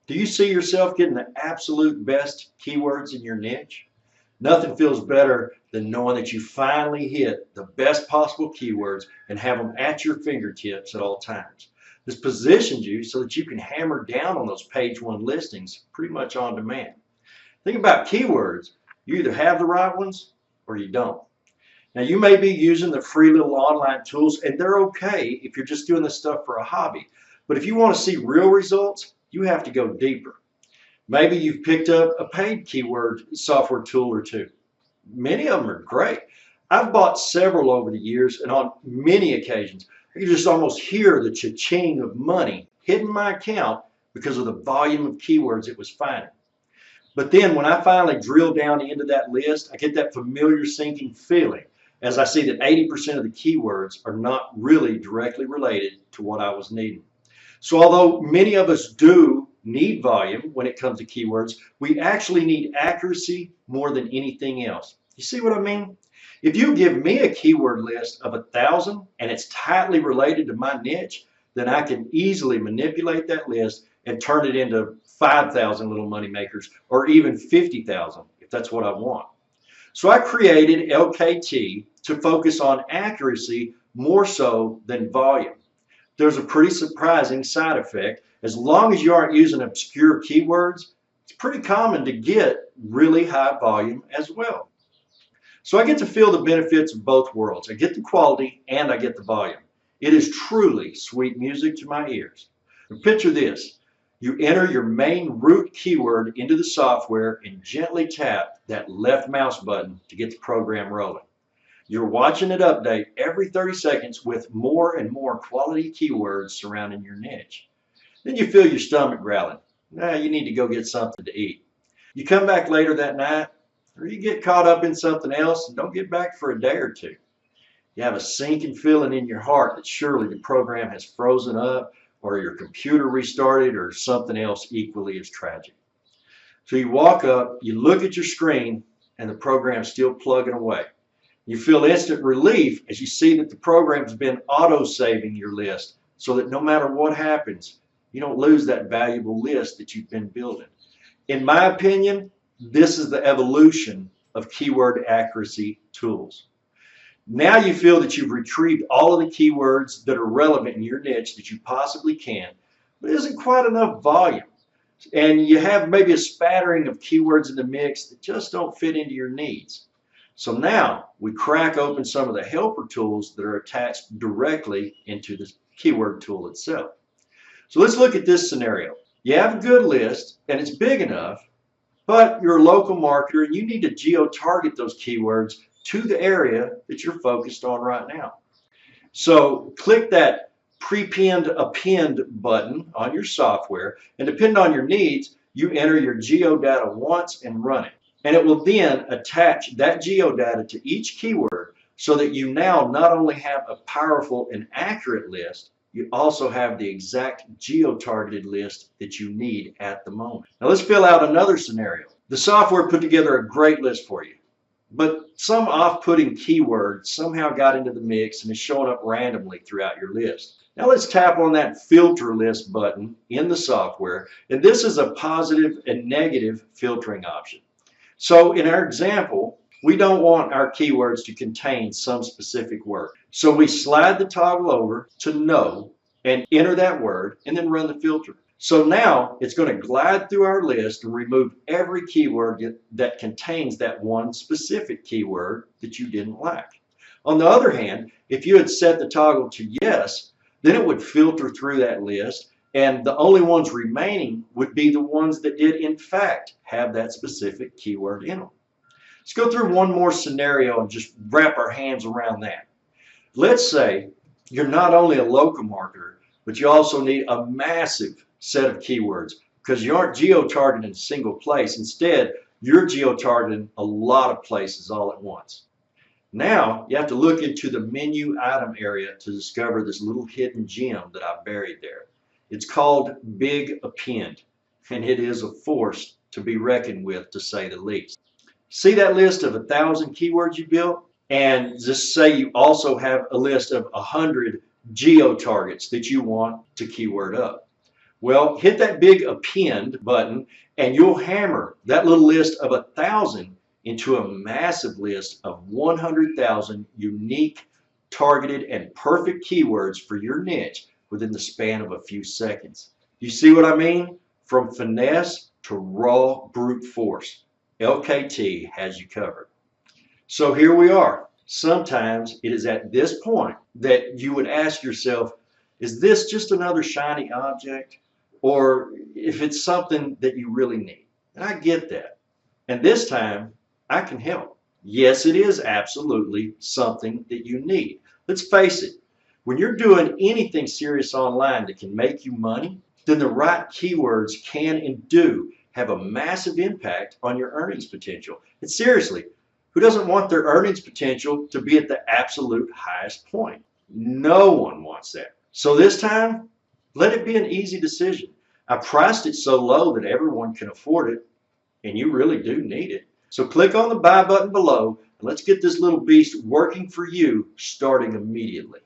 Do you see yourself getting the absolute best keywords in your niche? Nothing feels better than knowing that you finally hit the best possible keywords and have them at your fingertips at all times. This positions you so that you can hammer down on those page one listings pretty much on demand. Think about keywords. You either have the right ones or you don't. Now, you may be using the free little online tools, and they're okay if you're just doing this stuff for a hobby. But if you want to see real results, you have to go deeper. Maybe you've picked up a paid keyword software tool or two. Many of them are great. I've bought several over the years, and on many occasions, I can just almost hear the cha-ching of money hitting my account because of the volume of keywords it was finding. But then when I finally drill down into that list, I get that familiar sinking feeling as I see that 80% of the keywords are not really directly related to what I was needing. So although many of us do need volume when it comes to keywords, we actually need accuracy more than anything else. You see what I mean? If you give me a keyword list of 1,000 and it's tightly related to my niche, then I can easily manipulate that list and turn it into 5,000 little money makers or even 50,000 if that's what I want. So I created LKT to focus on accuracy more so than volume. There's a pretty surprising side effect. As long as you aren't using obscure keywords, it's pretty common to get really high volume as well. So I get to feel the benefits of both worlds. I get the quality and I get the volume. It is truly sweet music to my ears. But picture this. You enter your main root keyword into the software and gently tap that left mouse button to get the program rolling. You're watching it update every 30 seconds with more and more quality keywords surrounding your niche. Then you feel your stomach growling. Now you need to go get something to eat. You come back later that night, or you get caught up in something else and don't get back for a day or two. You have a sinking feeling in your heart that surely the program has frozen up or your computer restarted or something else equally as tragic. So you walk up, you look at your screen, and the program's still plugging away. You feel instant relief as you see that the program's been auto-saving your list so that no matter what happens, you don't lose that valuable list that you've been building. In my opinion, this is the evolution of keyword accuracy tools. Now you feel that you've retrieved all of the keywords that are relevant in your niche that you possibly can, but it isn't quite enough volume. And you have maybe a spattering of keywords in the mix that just don't fit into your needs. So now we crack open some of the helper tools that are attached directly into the keyword tool itself. So let's look at this scenario. You have a good list and it's big enough, but you're a local marketer and you need to geo-target those keywords to the area that you're focused on right now. So click that prepend append button on your software, and depending on your needs, you enter your geodata once and run it. And it will then attach that geodata to each keyword so that you now not only have a powerful and accurate list, you also have the exact geo-targeted list that you need at the moment. Now let's fill out another scenario. The software put together a great list for you, but some off-putting keyword somehow got into the mix and is showing up randomly throughout your list. Now let's tap on that filter list button in the software, and this is a positive and negative filtering option. So in our example, we don't want our keywords to contain some specific word. So we slide the toggle over to no and enter that word and then run the filter. So now it's going to glide through our list and remove every keyword that contains that one specific keyword that you didn't like. On the other hand, if you had set the toggle to yes, then it would filter through that list, and the only ones remaining would be the ones that did in fact have that specific keyword in them. Let's go through one more scenario and just wrap our hands around that. Let's say you're not only a local marketer, but you also need a massive set of keywords because you aren't geo-targeting in a single place. Instead, you're geo-targeting a lot of places all at once. Now, you have to look into the menu item area to discover this little hidden gem that I buried there. It's called Big Append, and it is a force to be reckoned with, to say the least. See that list of 1,000 keywords you built? And just say you also have a list of 100 geo targets that you want to keyword up. Well, hit that big append button and you'll hammer that little list of 1,000 into a massive list of 100,000 unique, targeted, and perfect keywords for your niche within the span of a few seconds. You see what I mean? From finesse to raw brute force, LKT has you covered. So here we are. Sometimes it is at this point that you would ask yourself, is this just another shiny object? Or if it's something that you really need? And I get that. And this time, I can help. Yes, it is absolutely something that you need. Let's face it, when you're doing anything serious online that can make you money, then the right keywords can and do have a massive impact on your earnings potential. And seriously, who doesn't want their earnings potential to be at the absolute highest point? No one wants that. So this time, let it be an easy decision. I priced it so low that everyone can afford it, and you really do need it. So click on the buy button below, and let's get this little beast working for you starting immediately.